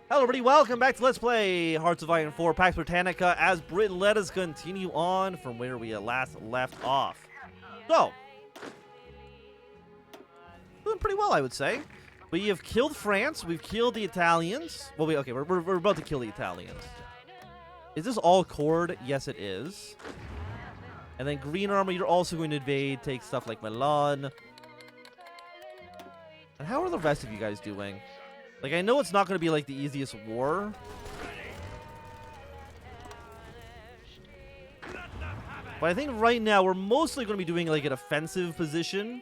Hello everybody, welcome back to Let's Play Hearts of Iron 4 Pax Britannica as Britain. Let us continue on from where we last left off. So, doing pretty well, I would say. We have killed France, we've killed the Italians. Well, we're about to kill the Italians. Is this all cord? Yes, it is. And then green armor, you're also going to invade, take stuff like Milan. And how are the rest of you guys doing? Like, I know it's not going to be, like, the easiest war. But I think right now we're mostly going to be doing, like, an offensive position.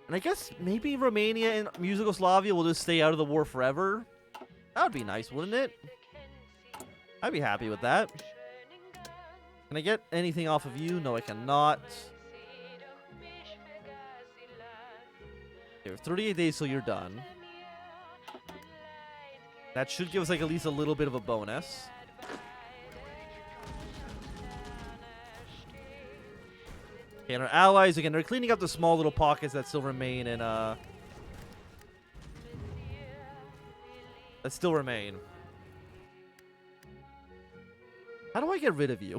And I guess maybe Romania and Yugoslavia will just stay out of the war forever. That would be nice, wouldn't it? I'd be happy with that. Can I get anything off of you? No, I cannot. Okay, 38 days till you're done. That should give us like at least a little bit of a bonus. Okay, and our allies, again, they're cleaning up the small little pockets that still remain in, that still remain. How do I get rid of you?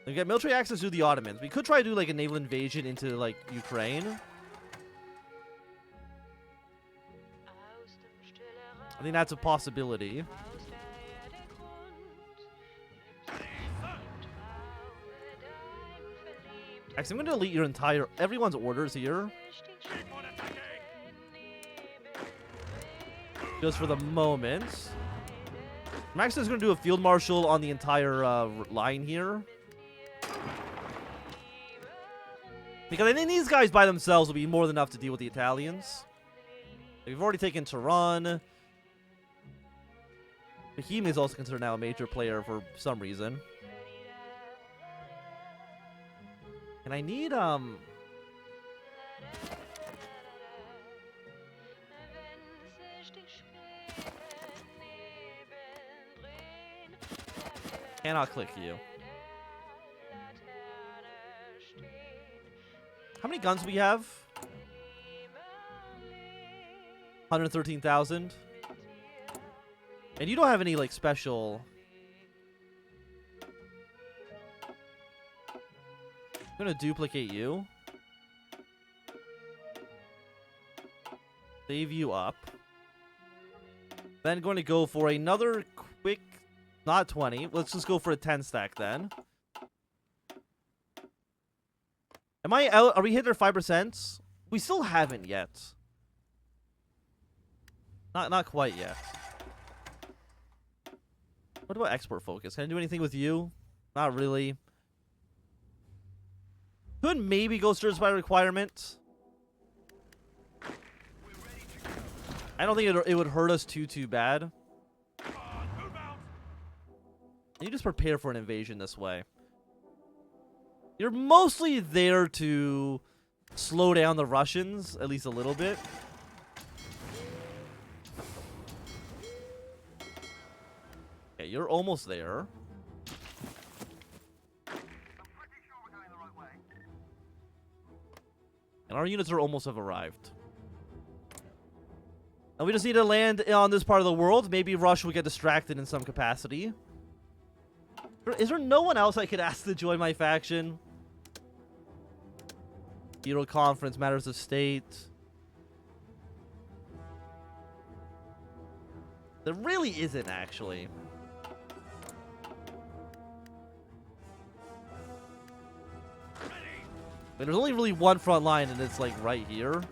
We get military access to the Ottomans. We could try to do like a naval invasion into like Ukraine. I think that's a possibility. Actually, I'm going to delete your entire everyone's orders here. Just for the moment. I'm actually just going to do a field marshal on the entire line here. Because I think these guys by themselves will be more than enough to deal with the Italians. We've already taken Tehran. Bohemia is also considered now a major player for some reason. And I need, cannot click you. How many guns do we have? 113,000. And you don't have any, like, special... I'm gonna duplicate you. Save you up. Then going to go for another quick... Not 20. Let's just go for a 10 stack then. Am I out? Are we hit our 5%? We still haven't yet. Not quite yet. What about export focus? Can I do anything with you? Not really. Could maybe go service by requirement. I don't think it would hurt us too bad. You just prepare for an invasion this way. You're mostly there to slow down the Russians, at least a little bit. Okay, you're almost there. And our units are almost have arrived. And we just need to land on this part of the world. Maybe Russia will get distracted in some capacity. Is there no one else I could ask to join my faction? Euro Conference, Matters of State. There really isn't, actually. But there's only really one front line, and it's, like, right here.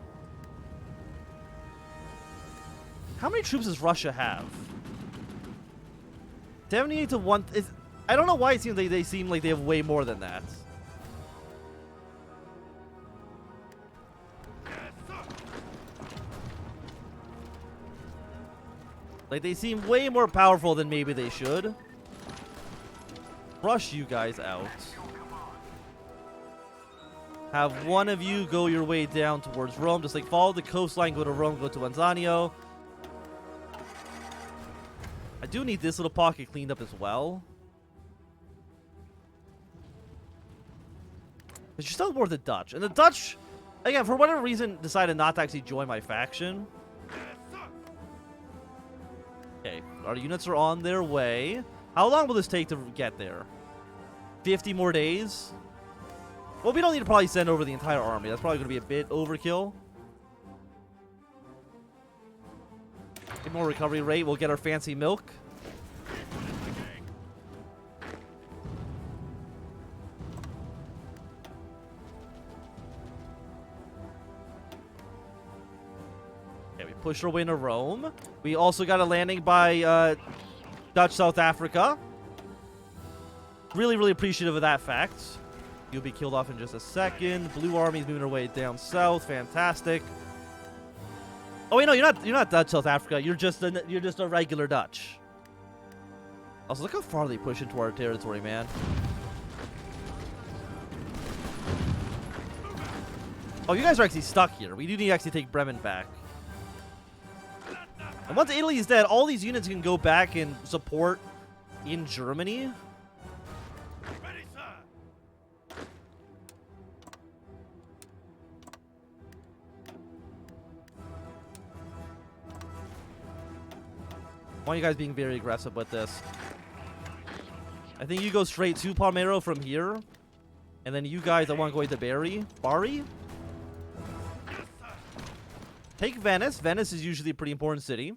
How many troops does Russia have? 78 to 1... I don't know why it seems like they seem like they have way more than that. Like, they seem way more powerful than maybe they should. Rush you guys out. Have one of you go your way down towards Rome. Just, like, follow the coastline, go to Rome, go to Manzanio. I do need this little pocket cleaned up as well. But you still have more the Dutch. And the Dutch Again, for whatever reason, decided not to actually join my faction. Okay, our units are on their way. How long will this take to get there? 50 more days? Well, we don't need to probably send over the entire army. That's probably going to be a bit overkill. Get more recovery rate. We'll get our fancy milk. Okay, we push our way into Rome. We also got a landing by Dutch South Africa. Really, really appreciative of that fact. You'll be killed off in just a second. Blue Army's moving their way down south. Fantastic. Oh wait, no, you're not Dutch South Africa. You're just a regular Dutch. Also, look how far they push into our territory, man. Oh, you guys are actually stuck here. We do need to actually take Bremen back. And once Italy is dead, all these units can go back and support in Germany. Why are you guys being very aggressive with this? I think you go straight to Palmero from here. And then you guys, I want to go to Bari? Take Venice. Venice is usually a pretty important city.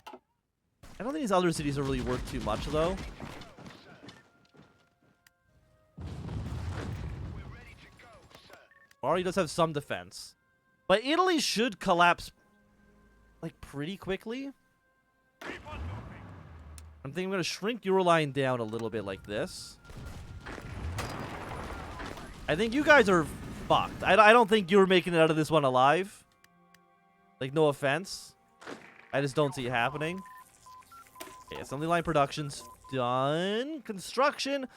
I don't think these other cities are really worth too much, though. Bari does have some defense. But Italy should collapse, like, pretty quickly. I'm thinking I'm going to shrink your line down a little bit like this. I think you guys are fucked. I don't think you're making it out of this one alive. Like, no offense. I just don't see it happening. Okay, assembly line production's done. Construction.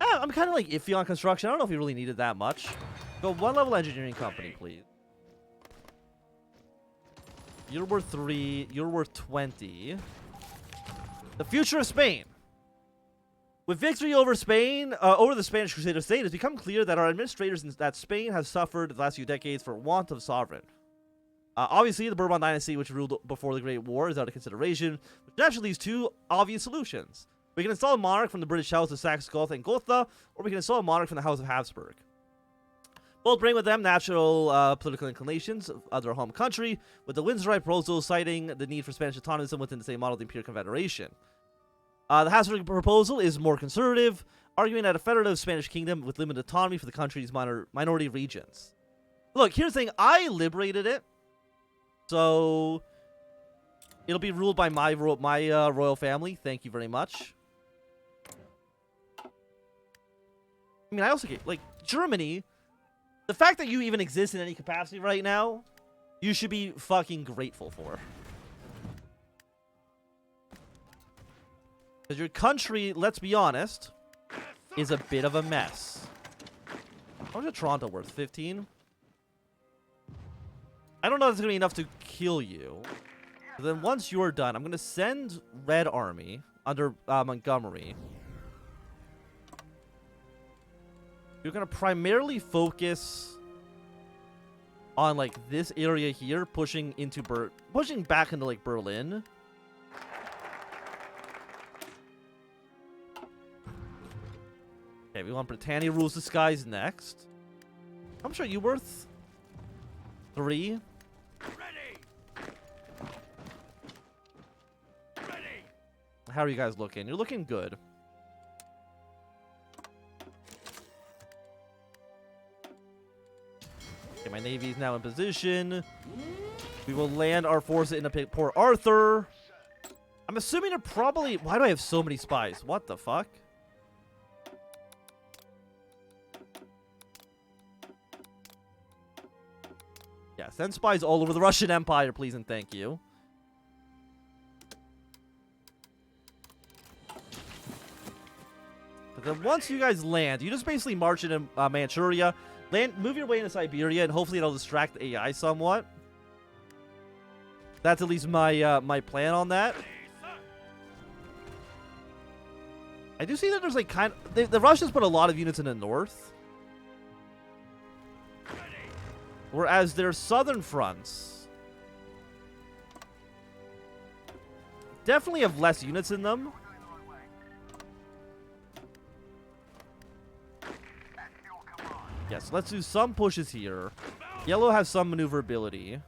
I'm kind of like iffy on construction. I don't know if you really needed that much. Go one level engineering company, please. You're worth 3. You're worth 20. The future of Spain. With victory over Spain, over the Spanish Crusader state, it's become clear that our administrators in that Spain has suffered the last few decades for want of sovereign. Obviously, the Bourbon dynasty, which ruled before the Great War, is out of consideration, which naturally leaves two obvious solutions. We can install a monarch from the British House of Saxe-Gotha and Gotha, or we can install a monarch from the House of Habsburg. Both bring with them natural political inclinations of their home country, with the Windsor proposal citing the need for Spanish autonomism within the same model of the Imperial Confederation. The Habsburg proposal is more conservative, arguing that a federative Spanish kingdom with limited autonomy for the country's minority regions. Look, here's the thing. I liberated it, so it'll be ruled by my royal family. Thank you very much. I mean, I also get, like, Germany... The fact that you even exist in any capacity right now, you should be fucking grateful for. Because your country, let's be honest, is a bit of a mess. How much is Toronto worth? 15? I don't know if it's going to be enough to kill you. But then once you're done, I'm going to send Red Army under Montgomery. You're going to primarily focus on, like, this area here, pushing back into, like, Berlin. Okay, we want Britannia rules the skies next. How much are you worth? 3? Ready. How are you guys looking? You're looking good. Okay, my navy is now in position. We will land our forces in Port Arthur. I'm assuming they're probably... Why do I have so many spies? What the fuck? Yeah, send spies all over the Russian Empire, please and thank you. But then once you guys land, you just basically march into Manchuria. Move your way into Siberia, and hopefully it'll distract the AI somewhat. That's at least my my plan on that. I do see that there's like the Russians put a lot of units in the north. Whereas their southern fronts definitely have less units in them. Yes, let's do some pushes here. Yellow has some maneuverability.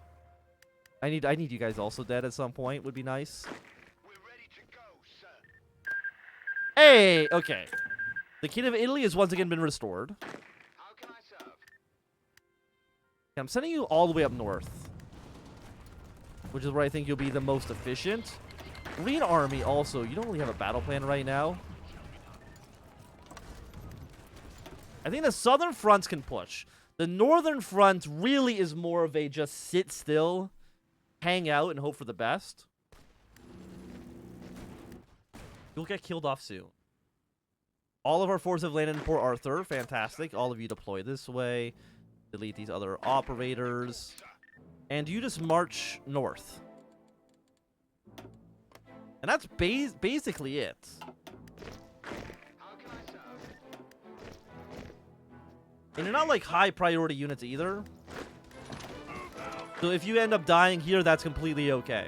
I need you guys also dead at some point. Would be nice. Hey, okay. The Kingdom of Italy has once again been restored. I'm sending you all the way up north, which is where I think you'll be the most efficient. Green Army also, you don't really have a battle plan right now. I think the southern fronts can push. The northern front really is more of a just sit still, hang out, and hope for the best. You'll get killed off soon. All of our forces have landed in Port Arthur. Fantastic. All of you deploy this way. Delete these other operators. And you just march north. And that's basically it. And you're not like high priority units either. So if you end up dying here, that's completely okay.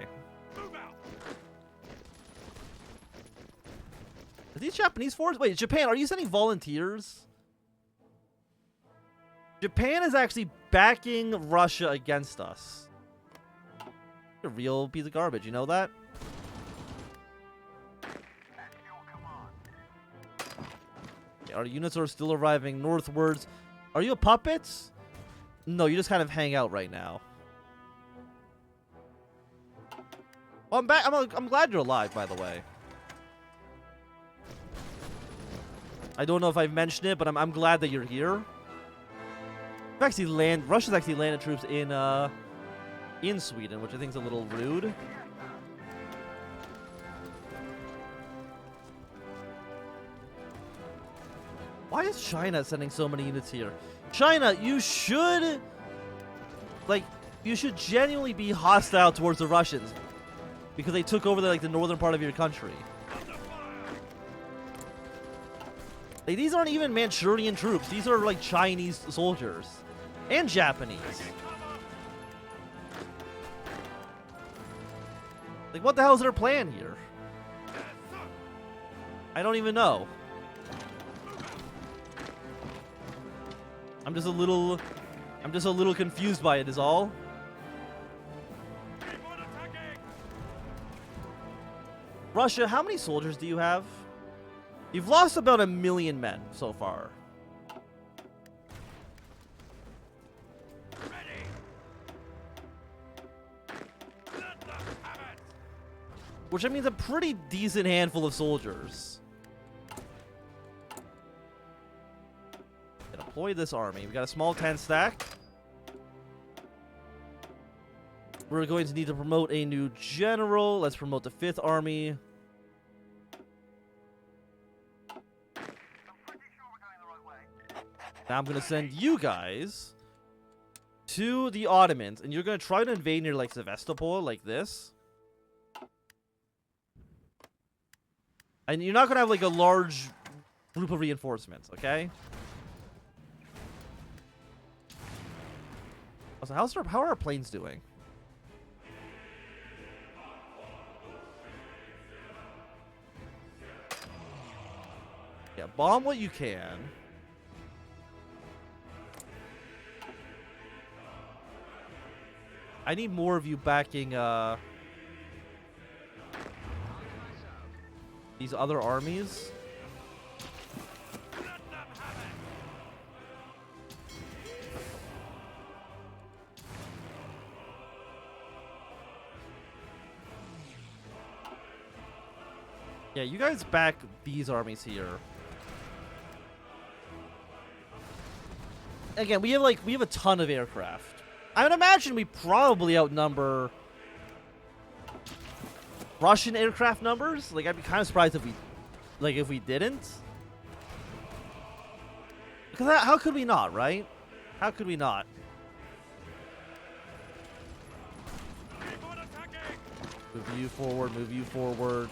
Are these Japanese forces? Wait, Japan, are you sending volunteers? Japan is actually backing Russia against us. You're a real piece of garbage, you know that? Okay, our units are still arriving northwards. Are you a puppet? No, you just kind of hang out right now. Well, I'm back. I'm glad you're alive, by the way. I don't know if I've mentioned it, but I'm glad that you're here. Russia's actually landed troops in Sweden, which I think is a little rude. Why is China sending so many units here? China, you should genuinely be hostile towards the Russians because they took over the northern part of your country. Like, these aren't even Manchurian troops. These are like Chinese soldiers and Japanese. Like, what the hell is their plan here? I don't even know. I'm just a little confused by it is all. Russia, how many soldiers do you have? You've lost about 1 million men so far. Which I mean is a pretty decent handful of soldiers. Deploy this army. We got a small 10 stack. We're going to need to promote a new general. Let's promote the 5th Army. Now I'm going to send you guys to the Ottomans, and you're going to try to invade near like Sevastopol like this. And you're not going to have like a large group of reinforcements, okay? Also, how are our planes doing? Yeah, bomb what you can. I need more of you backing these other armies. Yeah, you guys back these armies here. Again, we have a ton of aircraft. I would imagine we probably outnumber Russian aircraft numbers. Like, I'd be kind of surprised if we didn't. Because how could we not, right? How could we not? Move you forward, move you forward.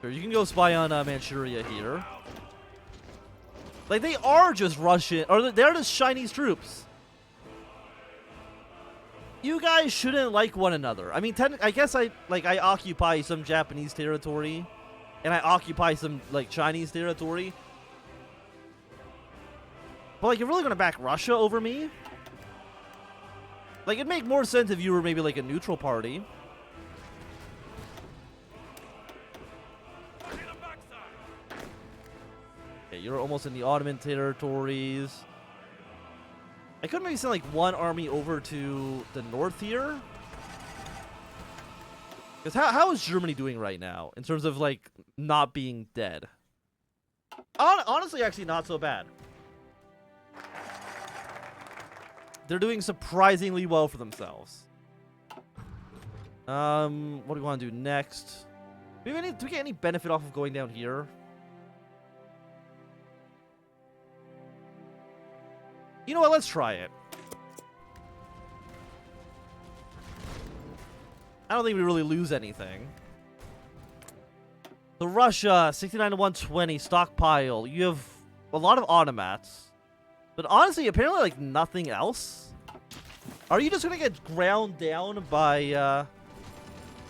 Sure, you can go spy on Manchuria here. Like, they are just Russian, or they're just Chinese troops. You guys shouldn't like one another. I mean, I guess I occupy some Japanese territory, and I occupy some, like, Chinese territory. But, like, you're really gonna back Russia over me? Like, it'd make more sense if you were maybe, like, a neutral party. Okay, you're almost in the Ottoman territories. I could maybe send, like, one army over to the north here. Because how is Germany doing right now in terms of, like, not being dead? Honestly, actually not so bad. They're doing surprisingly well for themselves. What do we want to do next? Do we get any benefit off of going down here? You know what? Let's try it. I don't think we really lose anything. So Russia, 69 to 120, stockpile. You have a lot of automats. But honestly, apparently, like, nothing else. Are you just gonna get ground down by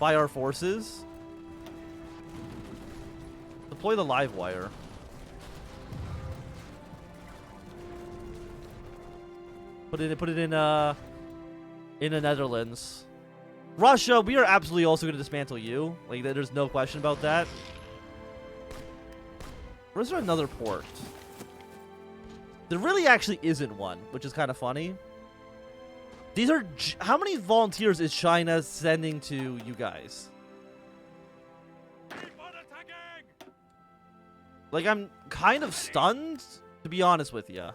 our forces? Deploy the live wire. Put it in the Netherlands. Russia, we are absolutely also gonna dismantle you. Like, there's no question about that. Where's there another port? There really actually isn't one, which is kind of funny. These are... How many volunteers is China sending to you guys? Like, I'm kind of stunned, to be honest with you.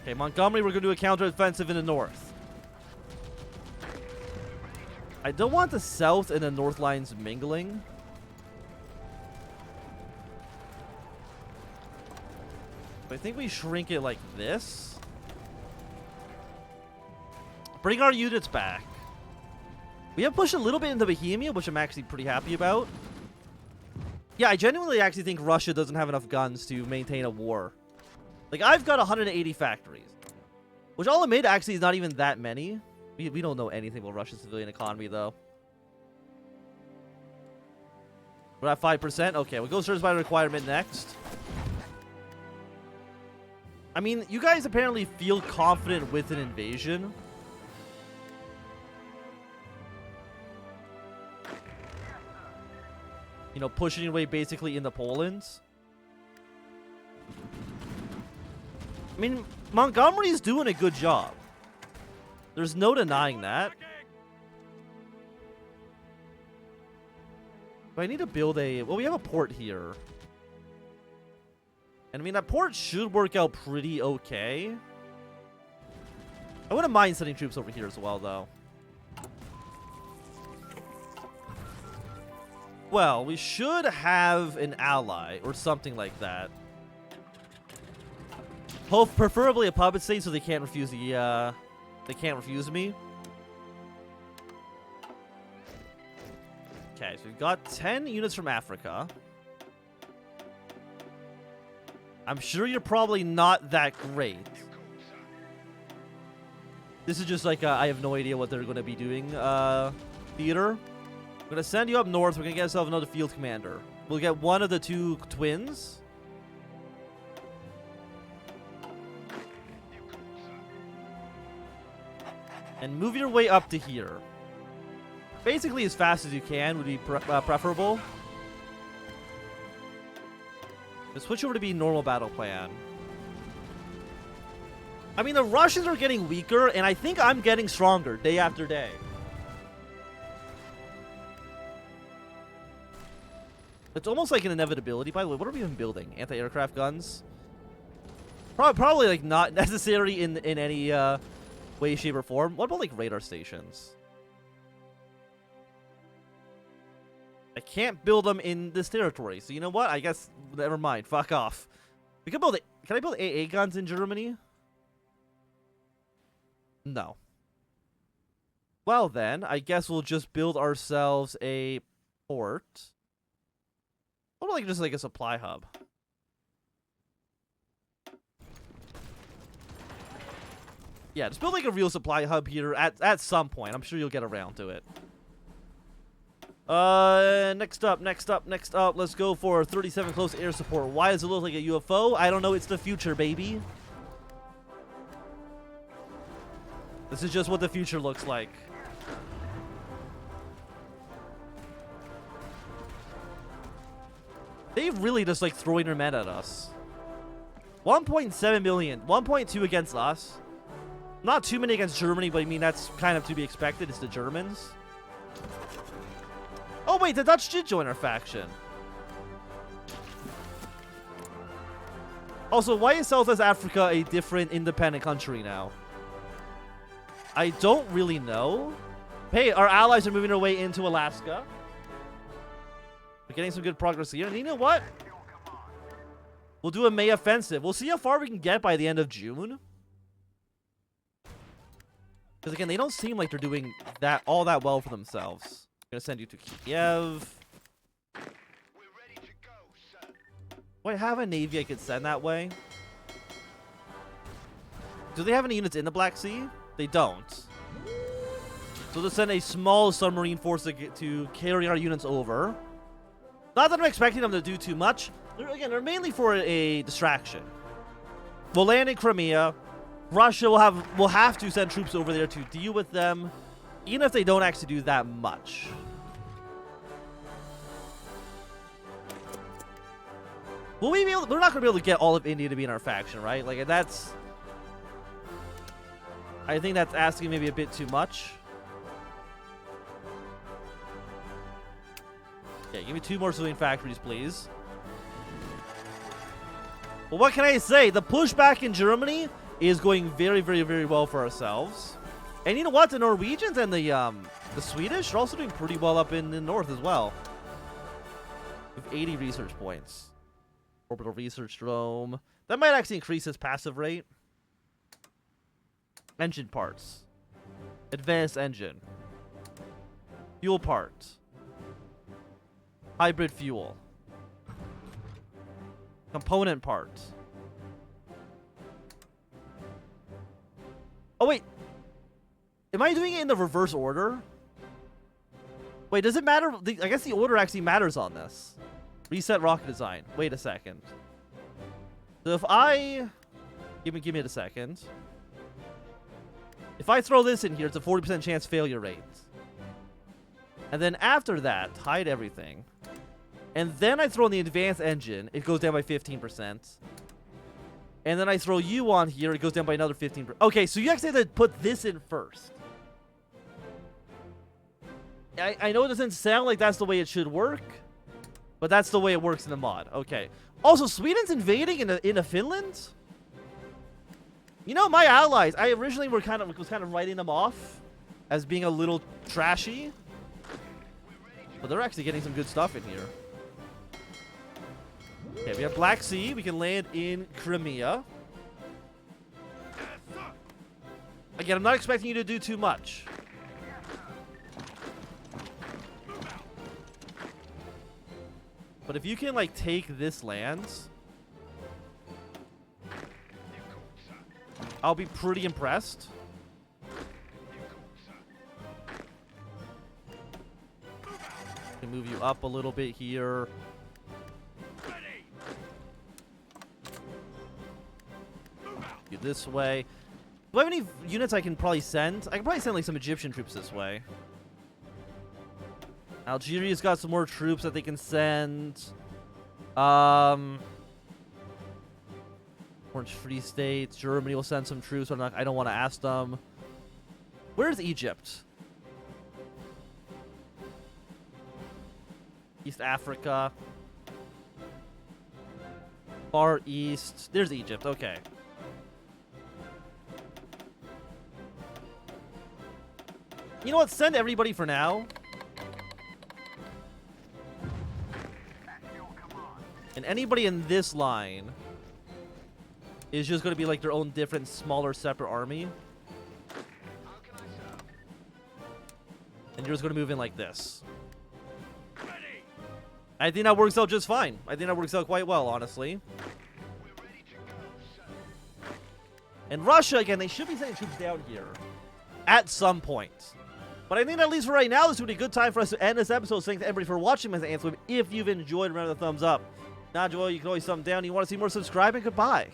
Okay, Montgomery, we're going to do a counter-offensive in the north. I don't want the south and the north lines mingling. I think we shrink it like this. Bring our units back. We have pushed a little bit into Bohemia, which I'm actually pretty happy about. Yeah, I genuinely actually think Russia doesn't have enough guns to maintain a war. Like, I've got 180 factories. Which I'll admit actually is not even that many. We don't know anything about Russia's civilian economy, though. We're at 5%. Okay, we'll go service by requirement next. I mean, you guys apparently feel confident with an invasion. You know, pushing your way basically into Poland. I mean, Montgomery's doing a good job. There's no denying that. But I need to build a... Well, we have a port here. And I mean, that port should work out pretty okay. I wouldn't mind sending troops over here as well, though. Well, we should have an ally or something like that. Preferably a puppet state, so they can't refuse the they can't refuse me. Okay, so we've got 10 units from Africa. I'm sure you're probably not that great. This is just like I have no idea what they're going to be doing. Theater. We're going to send you up north. We're going to get ourselves another field commander. We'll get one of the two twins. And move your way up to here. Basically, as fast as you can would be preferable. Let's switch over to be normal battle plan. I mean, the Russians are getting weaker, and I think I'm getting stronger day after day. It's almost like an inevitability. By the way, what are we even building? Anti-aircraft guns? Probably like not necessary in any way, shape, or form. What about like radar stations? I can't build them in this territory. So you know what? I guess never mind. Fuck off. We could build it. Can I build AA guns in Germany? No. Well then, I guess we'll just build ourselves a port. What about like just like a supply hub? Yeah, just build like a real supply hub here at some point. I'm sure you'll get around to it. Next up. Let's go for 37 close air support. Why does it look like a UFO? I don't know. It's the future, baby. This is just what the future looks like. They really just like throwing their men at us. 1.7 million. 1.2 against us. Not too many against Germany, but I mean, that's kind of to be expected. It's the Germans. Oh, wait, the Dutch did join our faction. Also, why is Southwest Africa a different independent country now? I don't really know. Hey, our allies are moving their way into Alaska. We're getting some good progress here. And you know what? We'll do a May offensive. We'll see how far we can get by the end of June. Because again, they don't seem like they're doing all that well for themselves. I'm gonna send you to Kiev. Do I have a navy I could send that way? Do they have any units in the Black Sea? They don't. So they'll send a small submarine force to carry our units over. Not that I'm expecting them to do too much. They're mainly for a distraction. We'll land in Crimea. Russia will have to send troops over there to deal with them, even if they don't actually do that much. Will we be able? We're not going to be able to get all of India to be in our faction, right? Like that's. I think that's asking maybe a bit too much. Yeah, give me 2 more civilian factories, please. Well, what can I say? The pushback in Germany is going very, very, very well for ourselves. And you know what? The Norwegians and the Swedish are also doing pretty well up in the north as well. With 80 research points. Orbital research drone. That might actually increase its passive rate. Engine parts. Advanced engine. Fuel parts. Hybrid fuel. Component parts. Oh, wait. Am I doing it in the reverse order? Wait, does it matter? I guess the order actually matters on this. Reset rocket design. Wait a second. So if I... Give me a second. If I throw this in here, it's a 40% chance failure rate. And then after that, hide everything. And then I throw in the advanced engine, it goes down by 15%. And then I throw you on here, it goes down by another 15%. Okay, so you actually have to put this in first. I know it doesn't sound like that's the way it should work, but that's the way it works in the mod. Okay. Also, Sweden's invading into Finland? You know, my allies, I originally was kind of writing them off as being a little trashy. But they're actually getting some good stuff in here. Okay, we have Black Sea. We can land in Crimea. Again, I'm not expecting you to do too much. But if you can, like, take this land, I'll be pretty impressed. Can move you up a little bit here. You this way. Do I have any units I can probably send? I can probably send like some Egyptian troops this way. Algeria's got some more troops that they can send. Orange Free State. Germany will send some troops. I don't want to ask them. Where's Egypt? East Africa. Far East. There's Egypt. Okay. You know what? Send everybody for now. And anybody in this line is just going to be like their own different, smaller, separate army. And you're just going to move in like this. I think that works out just fine. I think that works out quite well, honestly. And Russia, again, they should be sending troops down here at some point. But I think at least for right now, this would be a good time for us to end this episode. Thanks to everybody for watching, Mr. Anthem. If you've enjoyed, remember the thumbs up. Not enjoy, you can always thumb down. You want to see more, subscribe, and goodbye.